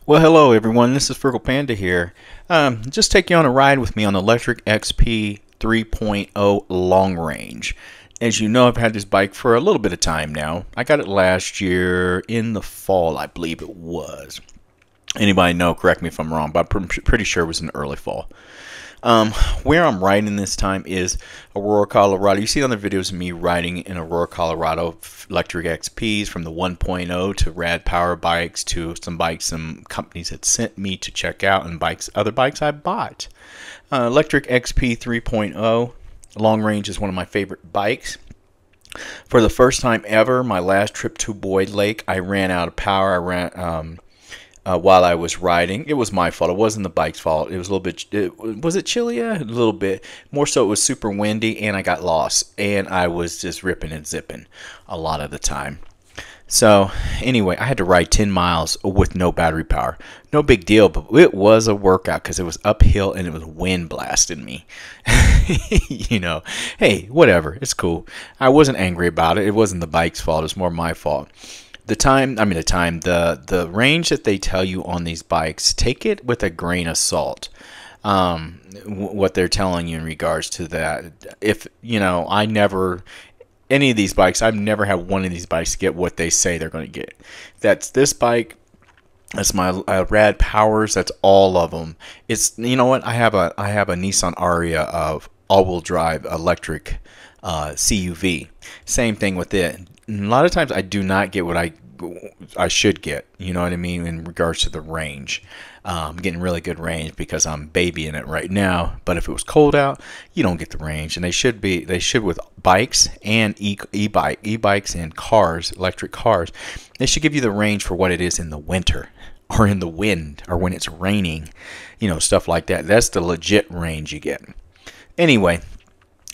Well, hello everyone. This is Fergal Panda here. Just take you on a ride with me on the Lectric XP 3.0 long range. As you know, I've had this bike for a little bit of time now. I got it last year in the fall, I believe it was. Anybody know? Correct me if I'm wrong, but I'm pretty sure it was in early fall. Where I'm riding this time is Aurora, Colorado. You see on the videos of me riding in Aurora, Colorado, Lectric XPs from the 1.0 to rad power bikes to some bikes some companies had sent me to check out and other bikes I bought. Lectric XP 3.0 long range is one of my favorite bikes. For the first time ever, my last trip to Boyd Lake, I ran out of power. While I was riding. It was my fault. It wasn't the bike's fault. It was a little bit, was it chilly? Yeah, a little bit. More so, it was super windy, and I got lost. And I was just ripping and zipping a lot of the time. So, anyway, I had to ride 10 miles with no battery power. No big deal, but it was a workout because it was uphill and it was wind blasting me. You know, hey, whatever. It's cool. I wasn't angry about it. It wasn't the bike's fault. It was more my fault. The range that they tell you on these bikes, take it with a grain of salt. What they're telling you in regards to that. If, you know, any of these bikes, I've never had one of these bikes get what they say they're going to get. That's this bike. That's my Rad Powers. That's all of them. It's, you know what? I have a Nissan Aria of all-wheel drive electric CUV. Same thing with it. A lot of times I do not get what I should get, you know what I mean, in regards to the range. I'm getting really good range because I'm babying it right now, but if it was cold out, you don't get the range. And they should with bikes and e-bikes and cars, electric cars, they should give you the range for what it is in the winter or in the wind or when it's raining, you know, stuff like that. That's the legit range you get. Anyway,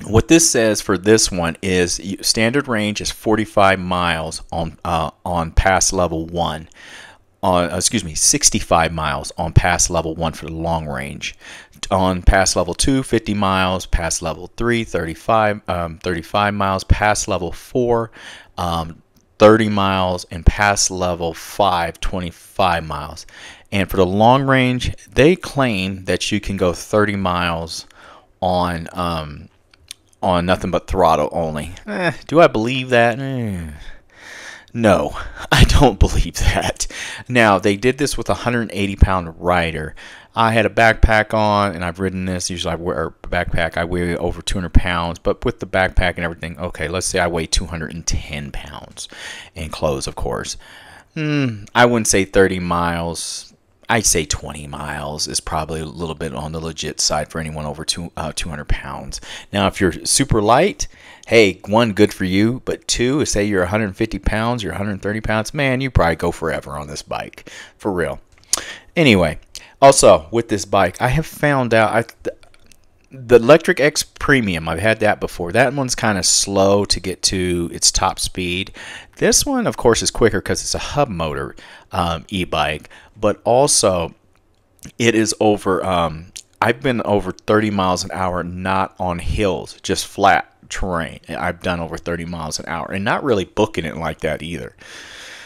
what this says for this one is standard range is 45 miles on pass level 1. 65 miles on pass level 1 for the long range. On pass level 2, 50 miles. Pass level 3, 35 miles. Pass level 4, 30 miles. And pass level 5, 25 miles. And for the long range, they claim that you can go 30 miles on nothing but throttle only. Do I believe that? No, I don't believe that. Now, they did this with a 180-pound rider. I had a backpack on, and I've ridden this. Usually I wear a backpack. I weigh over 200 pounds, but with the backpack and everything, okay, let's say I weigh 210 pounds. And clothes, of course. I wouldn't say 30 miles. I'd say 20 miles is probably a little bit on the legit side for anyone over 200 pounds. Now, if you're super light, hey, one, good for you. But two, say you're 150 pounds, you're 130 pounds, man, you probably go forever on this bike. For real. Anyway, also, with this bike, I have found out the Lectric X Premium, I've had that before. That one's kind of slow to get to its top speed. This one, of course, is quicker because it's a hub motor e-bike. But also, it is over, I've been over 30 miles an hour, not on hills, just flat terrain. I've done over 30 miles an hour, and not really booking it like that either.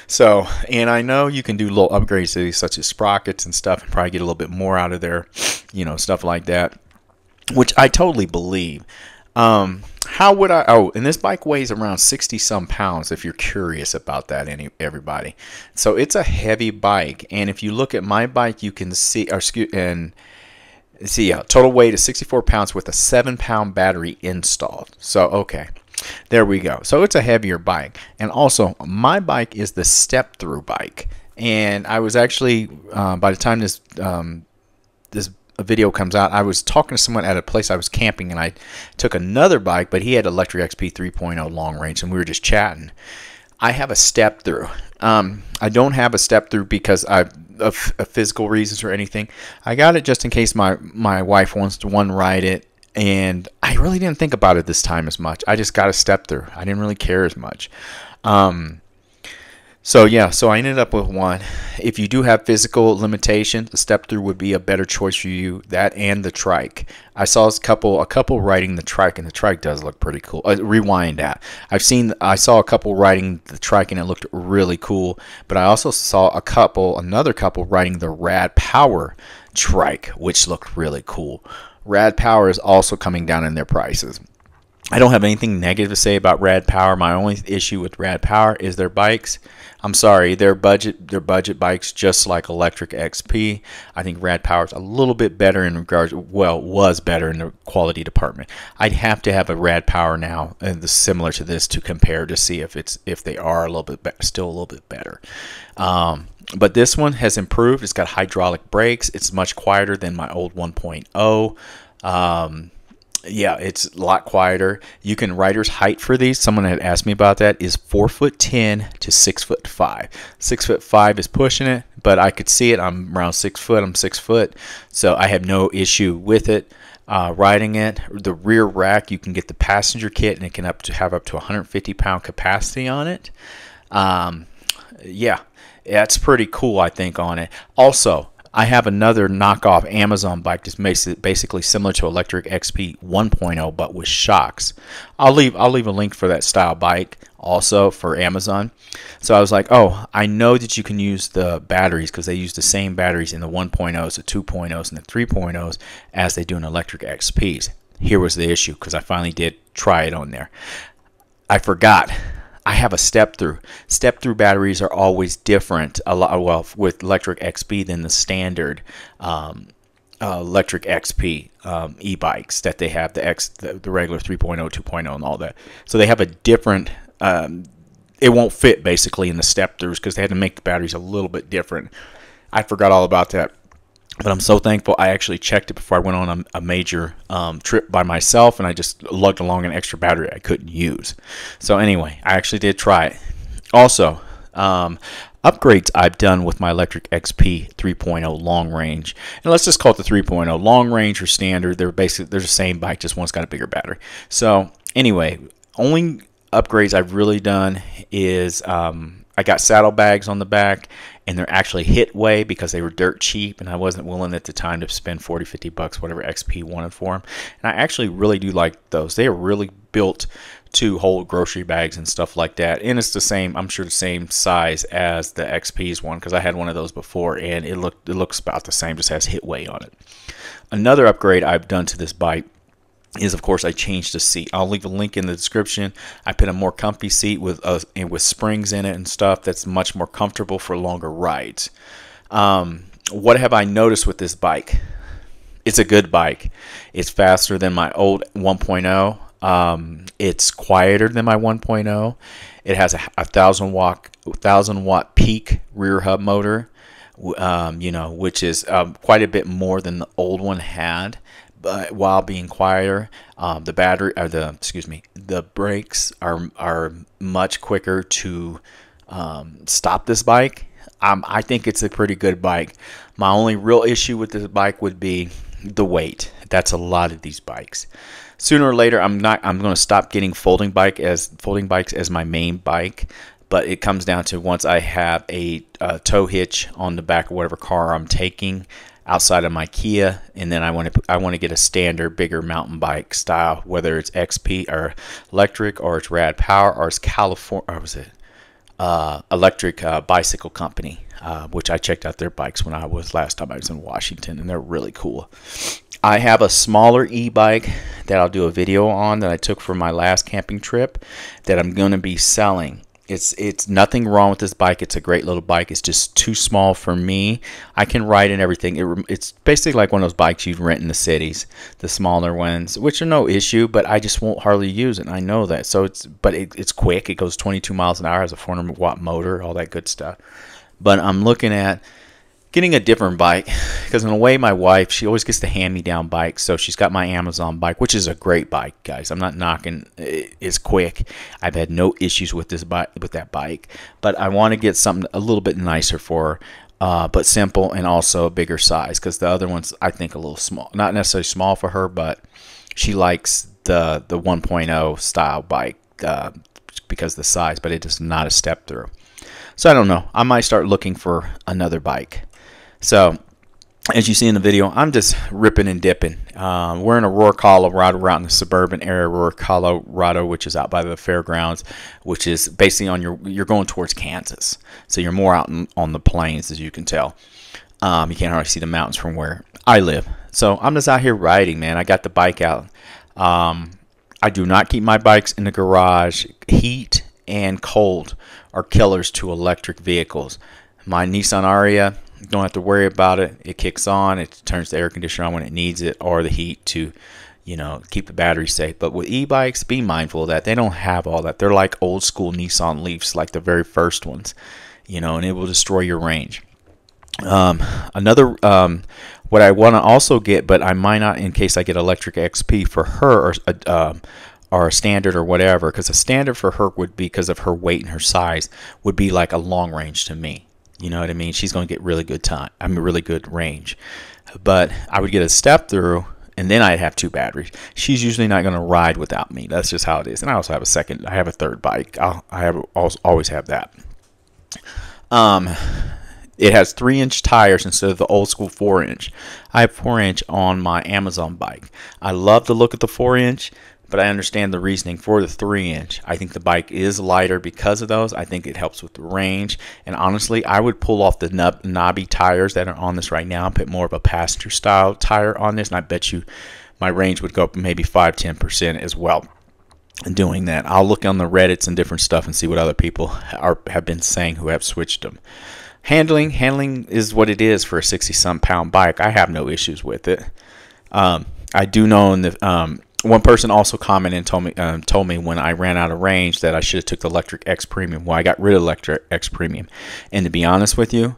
So, and I know you can do little upgrades to these, such as sprockets and stuff, and probably get a little bit more out of there, you know, stuff like that, which I totally believe. How would I? Oh, and this bike weighs around 60-some pounds. If you're curious about that, everybody. So it's a heavy bike, and if you look at my bike, you can see, total weight is 64 pounds with a 7-pound battery installed. So okay, there we go. So it's a heavier bike, and also my bike is the step-through bike. And I was actually by the time this video comes out, I was talking to someone at a place I was camping, and I took another bike, but he had an Lectric XP 3.0 long range, and we were just chatting. I have a step through. I don't have a step through because of physical reasons or anything. I got it just in case my wife wants to ride it, and I really didn't think about it this time as much. I just got a step through. I didn't really care as much. So yeah, so I ended up with one. If you do have physical limitations, the step through would be a better choice for you. That and the trike. I saw a couple riding the trike, and the trike does look pretty cool. Rewind that. I saw a couple riding the trike, and it looked really cool. But I also saw another couple riding the Rad Power trike, which looked really cool. Rad Power is also coming down in their prices. I don't have anything negative to say about Rad Power. My only issue with Rad Power is their bikes. I'm sorry, their budget bikes, just like Lectric XP. I think Rad Power is a little bit better in regards, well, was better in the quality department. I'd have to have a Rad Power now, similar to this, to compare to see if they are a little bit still a little bit better. But this one has improved. It's got hydraulic brakes. It's much quieter than my old 1.0. Yeah, it's a lot quieter. You can rider's height for these. Someone had asked me about that. Is 4'10" to 6'5". 6'5" is pushing it, but I could see it. I'm around 6 foot. I'm 6 foot, so I have no issue with it. Riding it. The rear rack, you can get the passenger kit, and it can have up to 150-pound capacity on it. Yeah, that's pretty cool, I think, on it. Also, I have another knockoff Amazon bike that's basically similar to Lectric XP 1.0, but with shocks. I'll leave a link for that style bike also for Amazon. So I was like, oh, I know that you can use the batteries, because they use the same batteries in the 1.0s, the 2.0s, and the 3.0s as they do in Lectric XPs. Here was the issue, because I finally did try it on there. I forgot. I have a step-through. Step-through batteries are always different, well, with Lectric XP than the standard Lectric XP e-bikes that they have, the regular 3.0, 2.0, and all that. So they have a different, it won't fit basically in the step-throughs, because they had to make the batteries a little bit different. I forgot all about that. But I'm so thankful I actually checked it before I went on a major trip by myself, and I just lugged along an extra battery I couldn't use. So anyway, I actually did try it. Also, upgrades I've done with my Lectric XP 3.0 long range, and let's just call it the 3.0 long range or standard. They're the same bike, just one's got a bigger battery. So anyway, only upgrades I've really done is I got saddlebags on the back, and they're actually hit way, because they were dirt cheap, and I wasn't willing at the time to spend $40-50, whatever XP wanted for them. And I actually really do like those. They are really built to hold grocery bags and stuff like that. And it's the same, I'm sure, the same size as the XP's one, because I had one of those before, and it looks about the same, just has hit way on it. Another upgrade I've done to this bike is, of course, I changed the seat. I'll leave a link in the description. I put a more comfy seat with springs in it and stuff that's much more comfortable for longer rides. What have I noticed with this bike? It's a good bike. It's faster than my old 1.0. It's quieter than my 1.0. It has a 1,000 watt peak rear hub motor, which is quite a bit more than the old one had. But while being quieter, the brakes are much quicker to stop this bike. I think it's a pretty good bike. My only real issue with this bike would be the weight. That's a lot of these bikes. Sooner or later, I'm going to stop getting folding bikes as my main bike. But it comes down to, once I have a tow hitch on the back of whatever car I'm taking outside of my Kia, and then I want to get a standard bigger mountain bike style, whether it's XP or Lectric, or it's Rad Power, or it's California, or was it Electric Bicycle Company, which I checked out their bikes when last time I was in Washington, and they're really cool. I have a smaller e-bike that I'll do a video on that I took for my last camping trip that I'm going to be selling. It's nothing wrong with this bike. It's a great little bike. It's just too small for me. I can ride and everything. It's basically like one of those bikes you'd rent in the cities, the smaller ones, which are no issue, but I just won't hardly use it. And I know that. So it's quick. It goes 22 miles an hour, has a 400-watt motor, all that good stuff. But I'm looking at getting a different bike, because in a way, my wife, she always gets the hand-me-down bike. So she's got my Amazon bike, which is a great bike, guys. I'm not knocking. It's quick. I've had no issues with that bike, but I want to get something a little bit nicer for her, but simple, and also a bigger size, because the other one's, I think, a little small. Not necessarily small for her, but she likes the 1.0 style bike because of the size, but it is not a step through. So I don't know. I might start looking for another bike. So as you see in the video, I'm just ripping and dipping. We're in Aurora, Colorado. We're out in the suburban area of Aurora, Colorado, which is out by the fairgrounds, which is basically on you're going towards Kansas. So you're more out on the plains, as you can tell. You can't hardly see the mountains from where I live. So I'm just out here riding, man. I got the bike out. I do not keep my bikes in the garage. Heat and cold are killers to electric vehicles. My Nissan Aria, don't have to worry about it. It kicks on. It turns the air conditioner on when it needs it, or the heat to, you know, keep the battery safe. But with e-bikes, be mindful of that. They don't have all that. They're like old school Nissan Leafs, like the very first ones, you know, and it will destroy your range. What I want to also get, but I might not in case I get Lectric XP for her, or a standard or whatever, because a standard for her would be, because of her weight and her size, would be like a long range to me. You know what I mean? She's going to get really good time. I mean, really good range. But I would get a step through, and then I'd have 2 batteries. She's usually not going to ride without me. That's just how it is. And I also have a third bike. Always have that. It has 3-inch tires instead of the old school 4-inch. I have 4-inch on my Amazon bike. I love the look of the 4-inch, but I understand the reasoning for the 3-inch. I think the bike is lighter because of those. I think it helps with the range. And honestly, I would pull off the knobby tires that are on this right now and put more of a passenger style tire on this, and I bet you my range would go up maybe 5-10% as well. And doing that, I'll look on the Reddits and different stuff and see what other people have been saying who have switched them. Handling is what it is for a 60-some pound bike. I have no issues with it. I do know in the one person also commented and told me when I ran out of range that I should have took the Lectric X Premium. Well, I got rid of Lectric X Premium, and to be honest with you,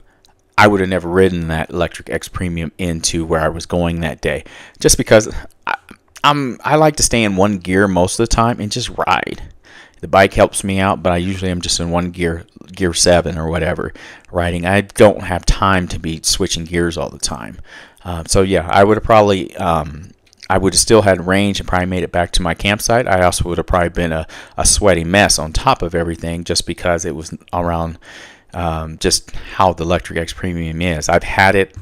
I would have never ridden that Lectric X Premium into where I was going that day, just because I like to stay in one gear most of the time and just ride. The bike helps me out, but I usually am just in one gear 7 or whatever, riding. I don't have time to be switching gears all the time. So yeah, I would have probably I would have still had range and probably made it back to my campsite. I also would have probably been a sweaty mess on top of everything, just because it was around just how the Lectric X Premium is. I've had it.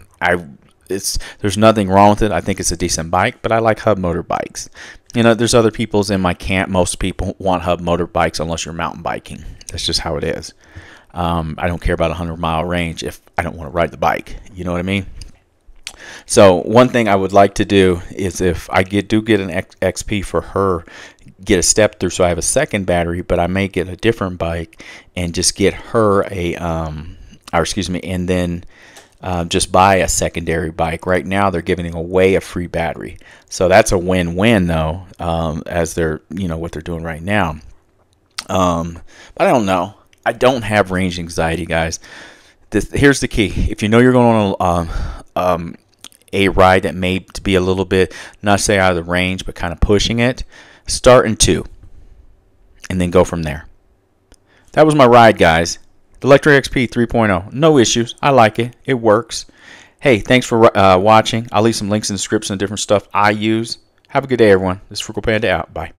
There's nothing wrong with it. I think it's a decent bike, but I like hub motor bikes. You know, there's other people's in my camp. Most people want hub motor bikes unless you're mountain biking. That's just how it is. I don't care about a 100-mile range if I don't want to ride the bike. You know what I mean? So one thing I would like to do is, if I do get an XP for her, get a step through so I have a second battery, but I may get a different bike and just get her and then just buy a secondary bike. Right now they're giving away a free battery, so that's a win-win though, as they're, you know, what they're doing right now. But I don't know. I don't have range anxiety, guys. Here's the key: if you know you're going on a ride that may be a little bit, not say out of the range, but kind of pushing it, start in 2 and then go from there. That was my ride, guys. The Lectric XP 3.0, no issues. I like it. It works. Hey, thanks for watching. I'll leave some links in the description of different stuff I use. Have a good day, everyone. This is Frugal Panda out. Bye.